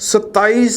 27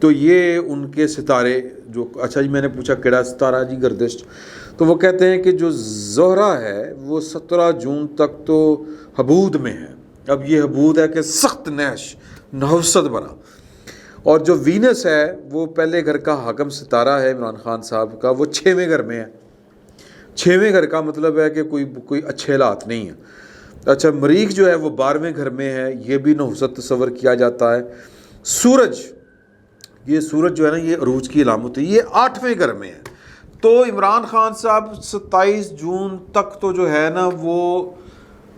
تو یہ ان کے ستارے جو اچھا جی میں نے پوچھا کیڑا ستارہ جی گردش، تو وہ کہتے ہیں کہ جو زہرہ ہے وہ 17 جون تک تو حبود میں ہے. اب یہ حبود ہے کہ سخت نیش نحوست بنا. اور جو وینس ہے وہ پہلے گھر کا حاکم ستارہ ہے عمران خان صاحب کا، وہ 6ویں گھر میں ہے. 6ویں گھر کا مطلب ہے کہ کوئی اچھے حالات نہیں ہیں. اچھا مریخ جو ہے وہ 12ویں گھر میں ہے، یہ بھی نحوست تصور کیا جاتا ہے. سورج جو ہے نا یہ عروج کی علامت ہے، یہ 8ویں گھر میں ہے. تو عمران خان صاحب 27 جون تک تو جو ہے نا وہ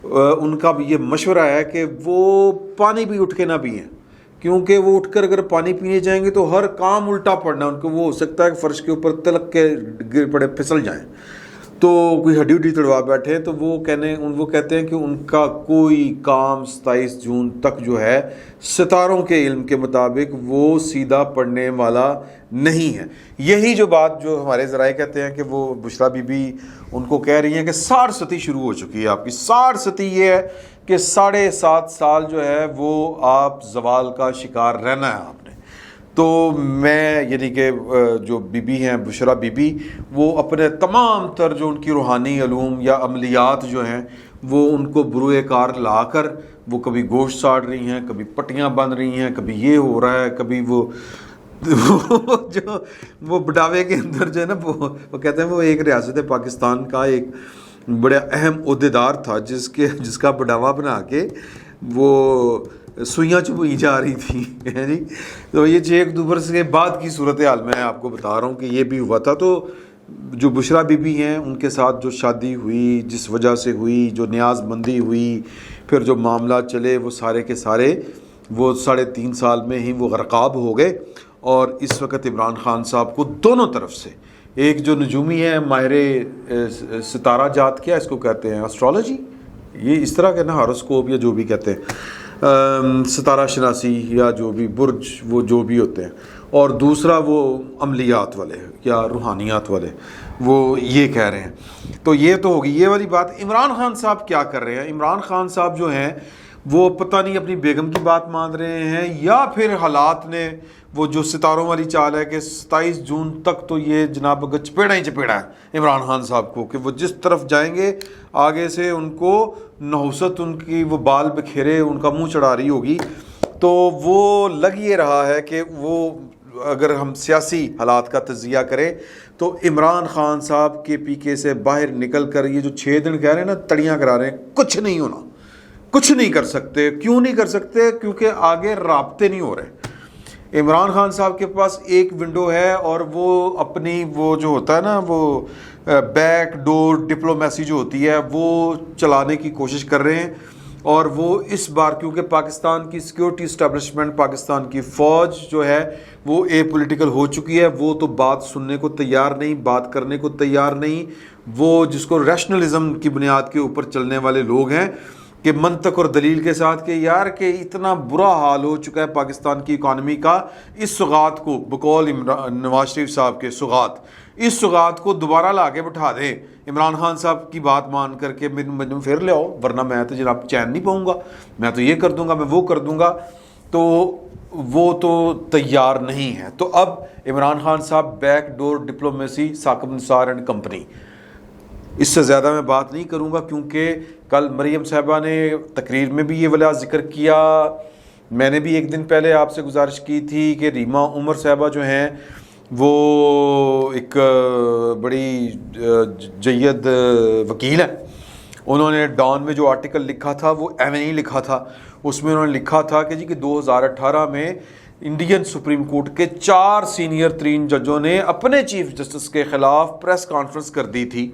ان کا بھی یہ مشورہ ہے کہ وہ پانی بھی اٹھ کے نہ پئیں، کیونکہ وہ اٹھ کر اگر پانی پینے جائیں گے تو ہر کام الٹا پڑنا ان کو. وہ ہو سکتا ہے کہ فرش کے اوپر تلک کے گر پڑے پھسل جائیں، تو کوئی ہڈی اڈی تڑوا بیٹھے. تو وہ کہتے ہیں کہ ان کا کوئی کام 27 جون تک جو ہے ستاروں کے علم کے مطابق وہ سیدھا پڑنے والا نہیں ہے. یہی جو بات جو ہمارے ذرائع کہتے ہیں کہ وہ بشرا بی بی ان کو کہہ رہی ہیں کہ 60 ستی شروع ہو چکی ہے آپ کی. 60 ستی یہ ہے کہ 7.5 سال جو ہے وہ آپ زوال کا شکار رہنا ہے آپ نے. تو میں یعنی کہ جو بی بی ہیں بشرا بی بی، وہ اپنے تمام تر جو ان کی روحانی علوم یا عملیات جو ہیں وہ ان کو بروئے کار لا کر وہ کبھی گوشت ساڑ رہی ہیں، کبھی پٹیاں بن رہی ہیں، کبھی یہ ہو رہا ہے، کبھی وہ جو وہ بٹاوے کے اندر جو ہے نا وہ کہتے ہیں وہ ایک ریاست پاکستان کا ایک بڑے اہم عہدیدار تھا جس کا بڑھاوا بنا کے وہ سوئیاں چبوئی جا رہی تھی جی. تو یہ 6 اکتوبر کے بعد کی صورتحال میں آپ کو بتا رہا ہوں کہ یہ بھی ہوا تھا. تو جو بشرا بی بی ہیں ان کے ساتھ جو شادی ہوئی، جس وجہ سے ہوئی، جو نیاز مندی ہوئی، پھر جو معاملات چلے، وہ سارے کے سارے وہ 3.5 سال میں ہی وہ غرقاب ہو گئے. اور اس وقت عمران خان صاحب کو دونوں طرف سے ایک جو نجومی ہے ماہر ستارہ جات، کیا اس کو کہتے ہیں اسٹرالوجی، یہ اس طرح کے نا ہاروسکوپ یا جو بھی کہتے ہیں ستارہ شناسی یا جو بھی برج وہ جو بھی ہوتے ہیں، اور دوسرا وہ عملیات والے یا روحانیات والے وہ یہ کہہ رہے ہیں. تو یہ تو ہوگی یہ والی بات. عمران خان صاحب کیا کر رہے ہیں؟ عمران خان صاحب جو ہیں وہ پتہ نہیں اپنی بیگم کی بات مان رہے ہیں یا پھر حالات نے وہ جو ستاروں والی چال ہے کہ 27 جون تک تو یہ جناب اگر چپیڑا ہی چپیڑا ہے عمران خان صاحب کو، کہ وہ جس طرف جائیں گے آگے سے ان کو نحوست ان کی وہ بال بکھیرے ان کا منہ چڑھا رہی ہوگی. تو وہ لگ یہ رہا ہے کہ وہ اگر ہم سیاسی حالات کا تجزیہ کریں تو عمران خان صاحب کے پی کے سے باہر نکل کر یہ جو 6 دن کہہ رہے ہیں نا تڑیاں کرا رہے ہیں، کچھ نہیں ہونا، کچھ نہیں کر سکتے. کیوں نہیں کر سکتے؟ کیونکہ آگے رابطے نہیں ہو رہے. عمران خان صاحب کے پاس ایک ونڈو ہے اور وہ اپنی وہ جو ہوتا ہے نا وہ بیک ڈور ڈپلومیسی جو ہوتی ہے وہ چلانے کی کوشش کر رہے ہیں. اور وہ اس بار کیونکہ پاکستان کی سیکیورٹی اسٹیبلشمنٹ، پاکستان کی فوج جو ہے وہ اے پولیٹیکل ہو چکی ہے، وہ تو بات سننے کو تیار نہیں، بات کرنے کو تیار نہیں. وہ جس کو ریشنلزم کی بنیاد کے اوپر چلنے والے لوگ ہیں کہ منطق اور دلیل کے ساتھ کہ یار کہ اتنا برا حال ہو چکا ہے پاکستان کی اکانومی کا، اس سوغات کو بقول نواز شریف صاحب کے اس سوغات کو دوبارہ لا کے بٹھا دیں عمران خان صاحب کی بات مان کر کے مجھے پھر لے آؤ، ورنہ میں تو جناب چین نہیں پاؤں گا، میں تو یہ کر دوں گا، میں وہ کر دوں گا. تو وہ تو تیار نہیں ہے. تو اب عمران خان صاحب back door diplomacy, Saqib Nisar and company. اس سے زیادہ میں بات نہیں کروں گا کیونکہ کل مریم صاحبہ نے تقریر میں بھی یہ والا ذکر کیا. میں نے بھی ایک دن پہلے آپ سے گزارش کی تھی کہ ریما عمر صاحبہ جو ہیں وہ ایک بڑی جید وکیل ہیں. انہوں نے ڈان میں جو آرٹیکل لکھا تھا وہ ایویں نہیں لکھا تھا. اس میں انہوں نے لکھا تھا کہ جی کہ 2018 میں انڈین سپریم کورٹ کے 4 سینئر ترین ججوں نے اپنے چیف جسٹس کے خلاف پریس کانفرنس کر دی تھی.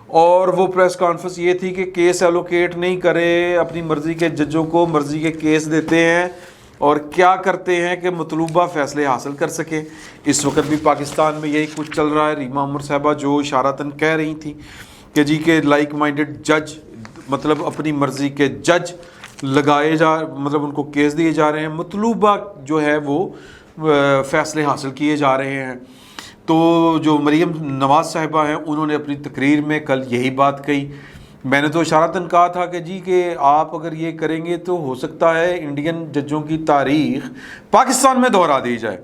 اور وہ پریس کانفرنس یہ تھی کہ کیس ایلوکیٹ نہیں کرے، اپنی مرضی کے ججوں کو مرضی کے کیس دیتے ہیں اور کیا کرتے ہیں کہ مطلوبہ فیصلے حاصل کر سکیں. اس وقت بھی پاکستان میں یہی کچھ چل رہا ہے. ریما عمر صاحبہ جو اشارتاً کہہ رہی تھیں کہ جی کہ لائک مائنڈڈ جج، مطلب اپنی مرضی کے جج لگائے مطلب ان کو کیس دیے جا رہے ہیں، مطلوبہ جو ہے وہ فیصلے حاصل کیے جا رہے ہیں. تو جو مریم نواز صاحبہ ہیں انہوں نے اپنی تقریر میں کل یہی بات کہی. میں نے تو اشارتاً کہا تھا کہ جی کہ آپ اگر یہ کریں گے تو ہو سکتا ہے انڈین ججوں کی تاریخ پاکستان میں دہرا دی جائے.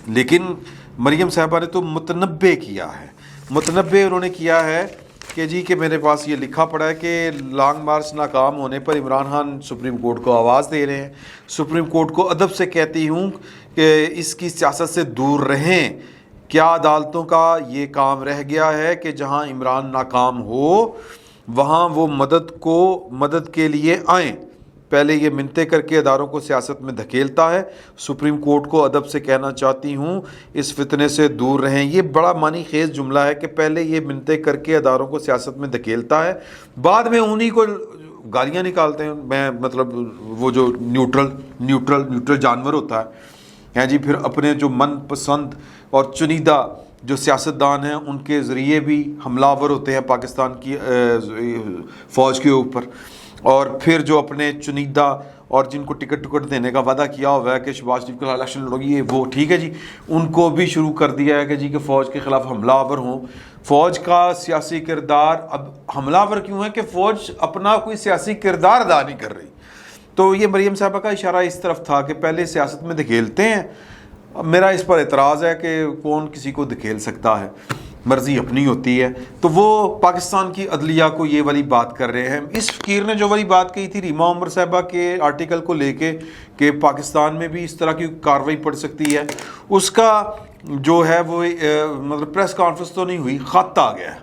لیکن مریم صاحبہ نے تو متنبع کیا ہے، متنبع انہوں نے کیا ہے کہ جی کہ میرے پاس یہ لکھا پڑا ہے کہ لانگ مارچ ناکام ہونے پر عمران خان سپریم کورٹ کو آواز دے رہے ہیں، سپریم کورٹ کو ادب سے کہتی ہوں کہ اس کی سیاست سے دور رہیں، کیا عدالتوں کا یہ کام رہ گیا ہے کہ جہاں عمران ناکام ہو وہاں وہ مدد کے لیے آئیں، پہلے یہ منتیں کر کے اداروں کو سیاست میں دھکیلتا ہے، سپریم کورٹ کو ادب سے کہنا چاہتی ہوں اس فتنے سے دور رہیں۔ یہ بڑا معنی خیز جملہ ہے کہ پہلے یہ منتیں کر کے اداروں کو سیاست میں دھکیلتا ہے، بعد میں انہی کو گالیاں نکالتے ہیں۔ میں مطلب وہ جو نیوٹرل جانور ہوتا ہے جی، پھر اپنے جو من پسند اور چنیدہ جو سیاستدان ہیں ان کے ذریعے بھی حملہ آور ہوتے ہیں پاکستان کی فوج کے اوپر، اور پھر جو اپنے چنیدہ اور جن کو ٹکٹ دینے کا وعدہ کیا ہوا ہے کہ شہباز شریف کے الیکشن لڑو گی، وہ ٹھیک ہے جی، ان کو بھی شروع کر دیا ہے کہ جی کہ فوج کے خلاف حملہ آور ہوں۔ فوج کا سیاسی کردار اب حملہ آور کیوں ہے کہ فوج اپنا کوئی سیاسی کردار ادا نہیں کر رہی۔ تو یہ مریم صاحبہ کا اشارہ اس طرف تھا کہ پہلے سیاست میں دھکیلتے ہیں۔ میرا اس پر اعتراض ہے کہ کون کسی کو دھکیل سکتا ہے، مرضی اپنی ہوتی ہے۔ تو وہ پاکستان کی عدلیہ کو یہ والی بات کر رہے ہیں۔ اس فقیر نے جو والی بات کہی تھی ریما عمر صاحبہ کے آرٹیکل کو لے کے کہ پاکستان میں بھی اس طرح کی کارروائی پڑ سکتی ہے، اس کا جو ہے وہ مطلب پریس کانفرنس تو نہیں ہوئی، خط آ گیا ہے،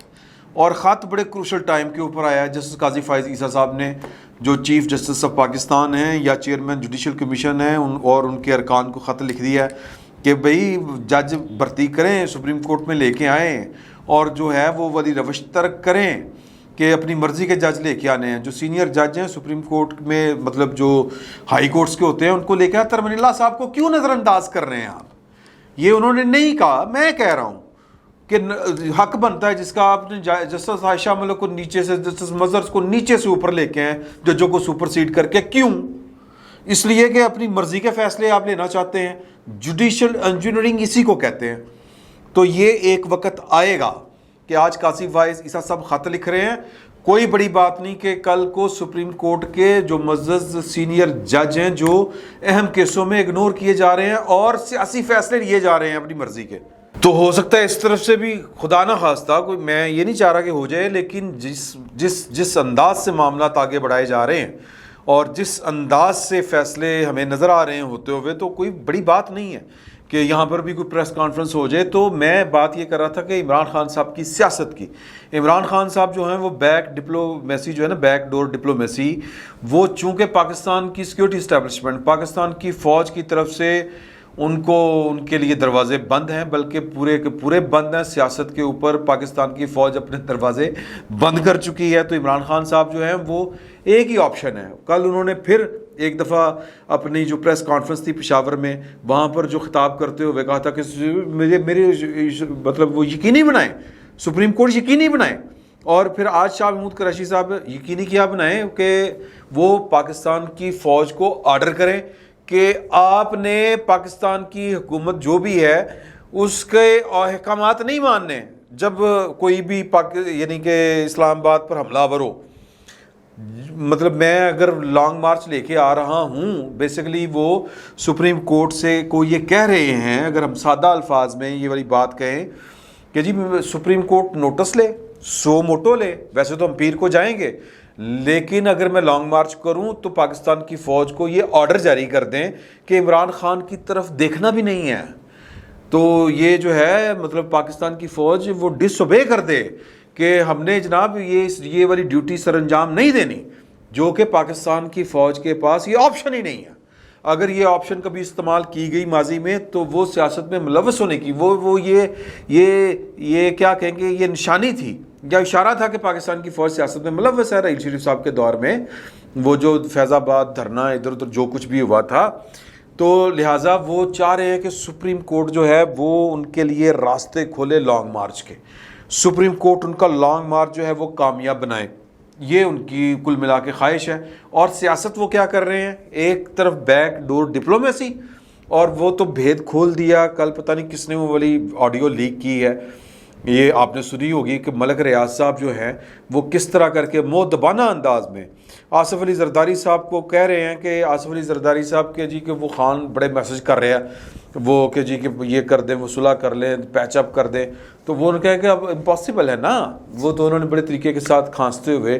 اور خط بڑے کروشل ٹائم کے اوپر آیا ہے۔ جسٹس قاضی فائز عیسیٰ صاحب نے جو چیف جسٹس آف پاکستان ہیں یا چیئرمین جوڈیشل کمیشن ہیں اور ان کے ارکان کو خط لکھ دیا ہے کہ بھئی جج بھرتی کریں، سپریم کورٹ میں لے کے آئیں، اور جو ہے وہ والی روش ترک کریں کہ اپنی مرضی کے جج لے کے آنے ہیں۔ جو سینئر جج ہیں سپریم کورٹ میں، مطلب جو ہائی کورٹس کے ہوتے ہیں، ان کو لے کے آئیں۔ ترمن اللہ صاحب کو کیوں نظر انداز کر رہے ہیں آپ؟ یہ انہوں نے نہیں کہا، میں کہہ رہا ہوں کہ حق بنتا ہے جس کا آپ نے جسٹس عائشہ ملک کو نیچے سے، جسٹس مظہر کو نیچے سے اوپر لے کے آئیں ججوں کو سپر سیڈ کر کے۔ کیوں؟ اس لیے کہ اپنی مرضی کے فیصلے آپ لینا چاہتے ہیں۔ جوڈیشل انجینئرنگ اسی کو کہتے ہیں۔ تو یہ ایک وقت آئے گا کہ آج قاضی فائز عیسیٰ صاحب خط لکھ رہے ہیں، کوئی بڑی بات نہیں کہ کل کو سپریم کورٹ کے جو معزز سینئر جج ہیں جو اہم کیسوں میں اگنور کیے جا رہے ہیں اور سیاسی فیصلے لیے جا رہے ہیں اپنی مرضی کے، تو ہو سکتا ہے اس طرف سے بھی خدا نہ خواستہ، کوئی میں یہ نہیں چاہ رہا کہ ہو جائے، لیکن جس انداز سے معاملات آگے بڑھائے جا رہے ہیں اور جس انداز سے فیصلے ہمیں نظر آ رہے ہیں ہوتے ہوئے، تو کوئی بڑی بات نہیں ہے کہ یہاں پر بھی کوئی پریس کانفرنس ہو جائے۔ تو میں بات یہ کر رہا تھا کہ عمران خان صاحب کی سیاست کی، عمران خان صاحب جو ہیں وہ بیک ڈپلومیسی جو ہے نا، بیک ڈور ڈپلومیسی، وہ چونکہ پاکستان کی سیکورٹی اسٹیبلشمنٹ، پاکستان کی فوج کی طرف سے ان کے لیے دروازے بند ہیں، بلکہ پورے کے پورے بند ہیں۔ سیاست کے اوپر پاکستان کی فوج اپنے دروازے بند کر چکی ہے۔ تو عمران خان صاحب جو ہیں وہ ایک ہی آپشن ہے۔ کل انہوں نے پھر ایک دفعہ اپنی جو پریس کانفرنس تھی پشاور میں، وہاں پر جو خطاب کرتے ہوئے کہا تھا کہ میرے مطلب وہ یقینی بنائیں، سپریم کورٹ یقینی بنائیں، اور پھر آج شاہ محمود قریشی صاحب یقینی کیا بنائیں کہ وہ پاکستان کی فوج کو آرڈر کریں کہ آپ نے پاکستان کی حکومت جو بھی ہے اس کے احکامات نہیں ماننے جب کوئی بھی یعنی کہ اسلام آباد پر حملہ آور ہو۔ مطلب میں اگر لانگ مارچ لے کے آ رہا ہوں، بیسیکلی وہ سپریم کورٹ سے کو یہ کہہ رہے ہیں، اگر ہم سادہ الفاظ میں یہ والی بات کہیں کہ جی سپریم کورٹ نوٹس لے، سو موٹو لے، ویسے تو ہم پیر کو جائیں گے، لیکن اگر میں لانگ مارچ کروں تو پاکستان کی فوج کو یہ آرڈر جاری کر دیں کہ عمران خان کی طرف دیکھنا بھی نہیں ہے، تو یہ جو ہے مطلب پاکستان کی فوج وہ ڈس اوبے کر دے کہ ہم نے جناب یہ والی ڈیوٹی سر انجام نہیں دینی، جو کہ پاکستان کی فوج کے پاس یہ آپشن ہی نہیں ہے۔ اگر یہ آپشن کبھی استعمال کی گئی ماضی میں تو وہ سیاست میں ملوث ہونے کی وہ یہ کیا کہیں گے، یہ نشانی تھی یا اشارہ تھا کہ پاکستان کی فوج سیاست میں ملوث ہے۔ رحیل شریف صاحب کے دور میں وہ جو فیض آباد دھرنا ادھر ادھر جو کچھ بھی ہوا تھا، تو لہٰذا وہ چاہ رہے ہیں کہ سپریم کورٹ جو ہے وہ ان کے لیے راستے کھولے لانگ مارچ کے، سپریم کورٹ ان کا لانگ مارچ جو ہے وہ کامیاب بنائے، یہ ان کی کل ملا کے خواہش ہے۔ اور سیاست وہ کیا کر رہے ہیں، ایک طرف بیک ڈور ڈپلومیسی، اور وہ تو بھید کھول دیا، کل پتہ نہیں کس نے وہ والی آڈیو لیک کی ہے، یہ آپ نے سنی ہوگی کہ ملک ریاض صاحب جو ہیں وہ کس طرح کر کے مؤدبانہ انداز میں آصف علی زرداری صاحب کو کہہ رہے ہیں کہ آصف علی زرداری صاحب کے جی کہ وہ خان بڑے میسج کر رہے ہیں وہ کہ جی کہ یہ کر دیں، وہ صلح کر لیں، پیچ اپ کر دیں، تو وہ ان کا ہے کہ اب امپاسبل ہے نا. وہ تو انہوں نے بڑے طریقے کے ساتھ کھانستے ہوئے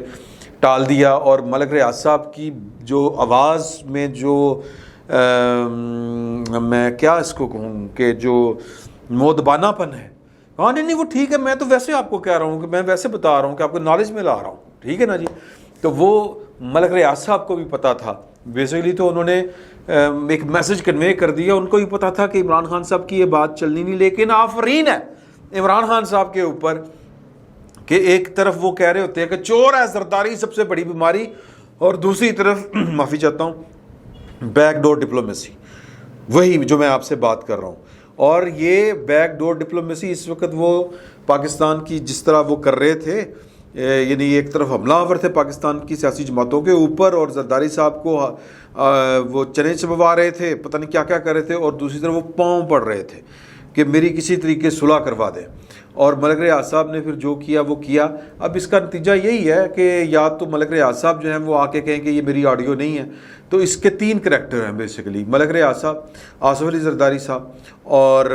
ٹال دیا. اور ملک ریاض صاحب کی جو آواز میں جو میں کیا اس کو کہوں کہ جو مودبانہ پن ہے، ہاں نہیں وہ ٹھیک ہے، میں تو ویسے آپ کو کہہ رہا ہوں کہ میں ویسے بتا رہا ہوں کہ آپ کو نالج میں لا رہا ہوں، ٹھیک ہے نا جی. تو وہ ملک ریاض صاحب کو بھی پتا تھا بیسیکلی، تو انہوں نے ایک میسج کنوے کر دیا. ان کو بھی پتا تھا کہ عمران خان صاحب کی یہ بات چلنی نہیں، لیکن آفرین ہے عمران خان صاحب کے اوپر کہ ایک طرف وہ کہہ رہے ہوتے ہیں کہ چور ہے زرداری سب سے بڑی بیماری، اور دوسری طرف معافی چاہتا ہوں بیک ڈور ڈپلومیسی، وہی جو میں آپ سے بات کر رہا ہوں. اور یہ بیک ڈور ڈپلومیسی اس وقت وہ پاکستان کی جس طرح وہ کر رہے تھے، یعنی ایک طرف حملہ آور تھے پاکستان کی سیاسی جماعتوں کے اوپر، اور زرداری صاحب کو وہ چنے چبوا رہے تھے، پتہ نہیں کیا کیا کر رہے تھے، اور دوسری طرف وہ پاؤں پڑ رہے تھے کہ میری کسی طریقے صلح کروا دیں. اور ملک ریاض صاحب نے پھر جو کیا وہ کیا. اب اس کا نتیجہ یہی ہے کہ یا تو ملک ریاض صاحب جو ہیں وہ آ کے کہیں کہ یہ میری آڈیو نہیں ہے. تو اس کے تین کریکٹر ہیں بیسیکلی، ملک ریاض صاحب، آصف علی زرداری صاحب اور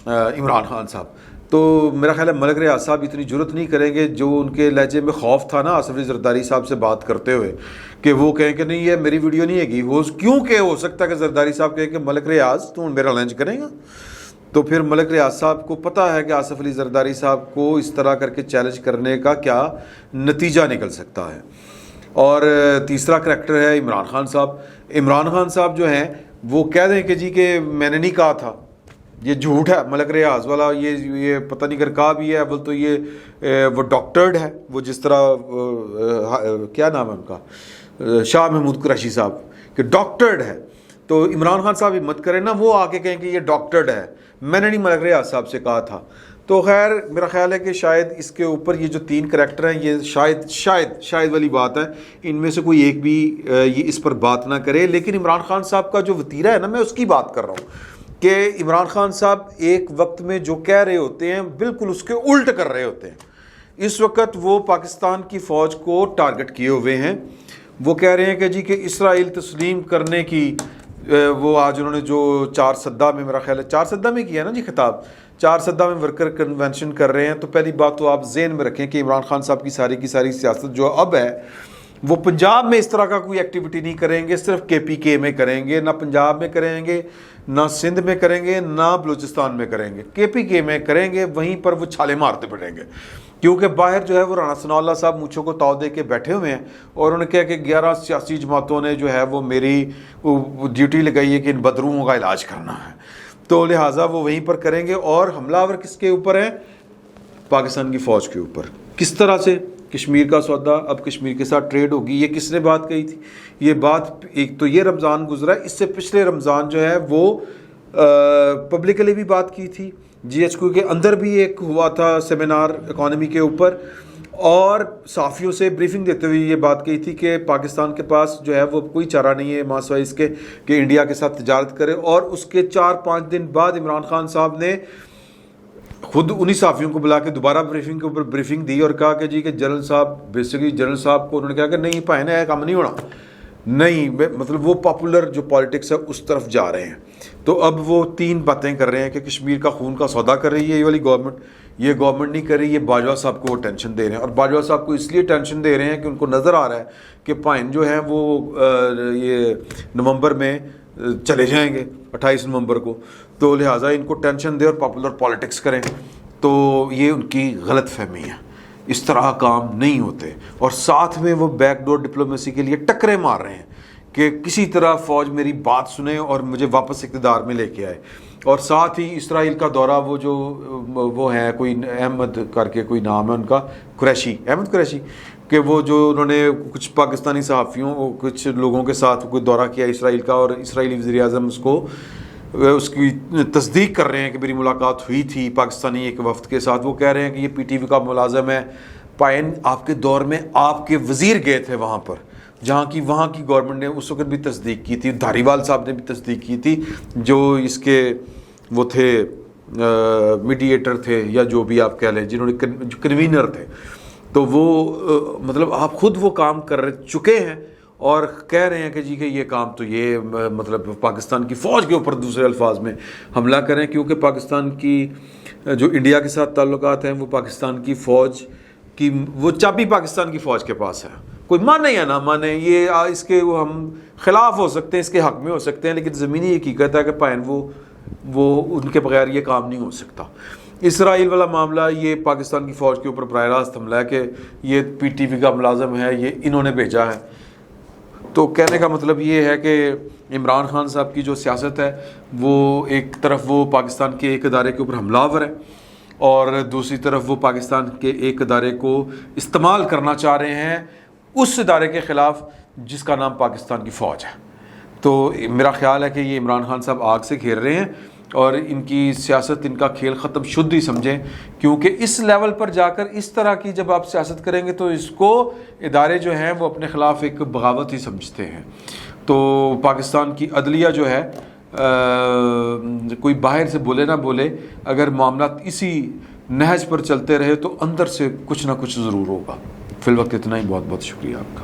عمران خان صاحب. تو میرا خیال ہے ملک ریاض صاحب اتنی جرت نہیں کریں گے، جو ان کے لہجے میں خوف تھا نا آصف علی زرداری صاحب سے بات کرتے ہوئے کہ وہ کہیں کہ نہیں یہ میری ویڈیو نہیں ہے گی، وہ کیونکہ ہو سکتا ہے کہ زرداری صاحب کہیں کہ ملک ریاض تو میرا لنچ کریں گا. تو پھر ملک ریاض صاحب کو پتہ ہے کہ آصف علی زرداری صاحب کو اس طرح کر کے چیلنج کرنے کا کیا نتیجہ نکل سکتا ہے. اور تیسرا کریکٹر ہے عمران خان صاحب. عمران خان صاحب جو ہیں وہ کہہ دیں کہ جی کہ میں نے نہیں کہا تھا، یہ جھوٹ ہے ملک ریاض والا، یہ پتہ نہیں کر کہا بھی ہے. اول تو یہ وہ ڈاکٹرڈ ہے، وہ جس طرح کیا نام ہے ان کا، شاہ محمود قریشی صاحب کہ ڈاکٹرڈ ہے. تو عمران خان صاحب ہمت کریں نا، وہ آ کے کہیں کہ یہ ڈاکٹرڈ ہے، میں نے نہیں ملک ریاض صاحب سے کہا تھا. تو خیر میرا خیال ہے کہ شاید اس کے اوپر یہ جو تین کریکٹر ہیں یہ شاید والی بات ہے، ان میں سے کوئی ایک بھی یہ اس پر بات نہ کرے. لیکن عمران خان صاحب کا جو وتیرہ ہے نا، میں اس کی بات کر رہا ہوں کہ عمران خان صاحب ایک وقت میں جو کہہ رہے ہوتے ہیں بالکل اس کے الٹ کر رہے ہوتے ہیں. اس وقت وہ پاکستان کی فوج کو ٹارگٹ کیے ہوئے ہیں. وہ کہہ رہے ہیں کہ جی کہ اسرائیل تسلیم کرنے کی، وہ آج انہوں نے جو 4 سدہ میں، میرا خیال ہے 4 سدہ میں کیا نا جی خطاب، 4 سدہ میں ورکر کنونشن کر رہے ہیں. تو پہلی بات تو آپ ذہن میں رکھیں کہ عمران خان صاحب کی ساری سیاست جو اب ہے وہ پنجاب میں اس طرح کا کوئی ایکٹیویٹی نہیں کریں گے، صرف KPK میں کریں گے، نہ پنجاب میں کریں گے، نہ سندھ میں کریں گے، نہ بلوچستان میں کریں گے. KPK میں کریں گے، وہیں پر وہ چھالے مارتے پڑیں گے. کیونکہ باہر جو ہے وہ رانا ثناء اللہ صاحب مونچھوں کو تاؤ دے کے بیٹھے ہوئے ہیں، اور انہوں نے کہا کہ 11 سیاسی جماعتوں نے جو ہے وہ میری ڈیوٹی لگائی ہے کہ ان بدروؤں کا علاج کرنا ہے. تو لہٰذا وہ وہیں پر کریں گے. اور حملہ آور کس کے اوپر ہیں؟ پاکستان کی فوج کے اوپر. کس طرح سے؟ کشمیر کا سودا اب کشمیر کے ساتھ ٹریڈ ہوگی. یہ کس نے بات کہی تھی؟ یہ بات ایک تو یہ رمضان گزرا ہے، اس سے پچھلے رمضان جو ہے وہ پبلکلی بھی بات کی تھی. GHQ کے اندر بھی ایک ہوا تھا سیمینار اکانومی کے اوپر، اور صحافیوں سے بریفنگ دیتے ہوئے یہ بات کہی تھی کہ پاکستان کے پاس جو ہے وہ کوئی چارہ نہیں ہے ماں سوائے اس کے کہ انڈیا کے ساتھ تجارت کرے. اور اس کے 4-5 دن بعد عمران خان صاحب نے خود انہی صحافیوں کو بلا کے دوبارہ بریفنگ کے اوپر بریفنگ دی اور کہا کہ جی کہ جنرل صاحب، بیسیکلی جنرل صاحب کو انہوں نے کہا کہ نہیں پائے نا کام نہیں ہونا، نہیں مطلب وہ پاپولر جو پالیٹکس ہے اس طرف جا رہے ہیں. تو اب وہ 3 باتیں کر رہے ہیں کہ کشمیر کا خون کا سودا کر رہی ہے یہ والی گورنمنٹ، یہ گورنمنٹ نہیں کر رہی، یہ باجوہ صاحب کو وہ ٹینشن دے رہے ہیں. اور باجوہ صاحب کو اس لیے ٹینشن دے رہے ہیں کہ ان کو نظر آ رہا ہے کہ پائن جو ہیں وہ یہ نومبر میں چلے جائیں گے 28 نومبر کو، تو لہٰذا ان کو ٹینشن دے اور پاپولر پالیٹکس کریں. تو یہ ان کی غلط فہمی ہے، اس طرح کام نہیں ہوتے. اور ساتھ میں وہ بیک ڈور ڈپلومیسی کے لیے ٹکرے مار رہے ہیں کہ کسی طرح فوج میری بات سنے اور مجھے واپس اقتدار میں لے کے آئے. اور ساتھ ہی اسرائیل کا دورہ، وہ جو وہ ہیں کوئی احمد کر کے کوئی نام ہے ان کا، احمد قریشی، کہ وہ جو انہوں نے کچھ پاکستانی صحافیوں کچھ لوگوں کے ساتھ کوئی دورہ کیا اسرائیل کا، اور اسرائیلی وزیر اعظم اس کی تصدیق کر رہے ہیں کہ میری ملاقات ہوئی تھی پاکستانی ایک وفد کے ساتھ. وہ کہہ رہے ہیں کہ یہ PTV کا ملازم ہے. پائن آپ کے دور میں آپ کے وزیر گئے تھے وہاں پر، وہاں کی گورنمنٹ نے اس وقت بھی تصدیق کی تھی، دھاریوال صاحب نے بھی تصدیق کی تھی جو اس کے وہ تھے میڈیٹر تھے یا جو بھی آپ کہہ لیں، جنہوں نے کنوینر تھے. تو وہ مطلب آپ خود وہ کام کر چکے ہیں اور کہہ رہے ہیں کہ جی کہ یہ کام تو یہ مطلب پاکستان کی فوج کے اوپر دوسرے الفاظ میں حملہ کریں، کیونکہ پاکستان کی جو انڈیا کے ساتھ تعلقات ہیں وہ پاکستان کی فوج کی وہ چابی پاکستان کی فوج کے پاس ہے. کوئی مانے یا نہ مانے، یہ اس کے ہم خلاف ہو سکتے ہیں، اس کے حق میں ہو سکتے ہیں، لیکن زمینی حقیقت ہے کہ پائن وہ ان کے بغیر یہ کام نہیں ہو سکتا. اسرائیل والا معاملہ یہ پاکستان کی فوج کے اوپر براہ راست حملہ ہے کہ یہ پی ٹی وی کا ملازم ہے، یہ انہوں نے بھیجا ہے. تو کہنے کا مطلب یہ ہے کہ عمران خان صاحب کی جو سیاست ہے وہ ایک طرف وہ پاکستان کے ایک ادارے کے اوپر حملہ آور ہے، اور دوسری طرف وہ پاکستان کے ایک ادارے کو استعمال کرنا چاہ رہے ہیں اس ادارے کے خلاف جس کا نام پاکستان کی فوج ہے. تو میرا خیال ہے کہ یہ عمران خان صاحب آگ سے گھیر رہے ہیں، اور ان کی سیاست، ان کا کھیل ختم شد ہی سمجھیں، کیونکہ اس لیول پر جا کر اس طرح کی جب آپ سیاست کریں گے تو اس کو ادارے جو ہیں وہ اپنے خلاف ایک بغاوت ہی سمجھتے ہیں. تو پاکستان کی عدلیہ جو ہے کوئی باہر سے بولے نہ بولے، اگر معاملات اسی نہج پر چلتے رہے تو اندر سے کچھ نہ کچھ ضرور ہوگا. فی الوقت اتنا ہی. بہت بہت شکریہ آپ کا.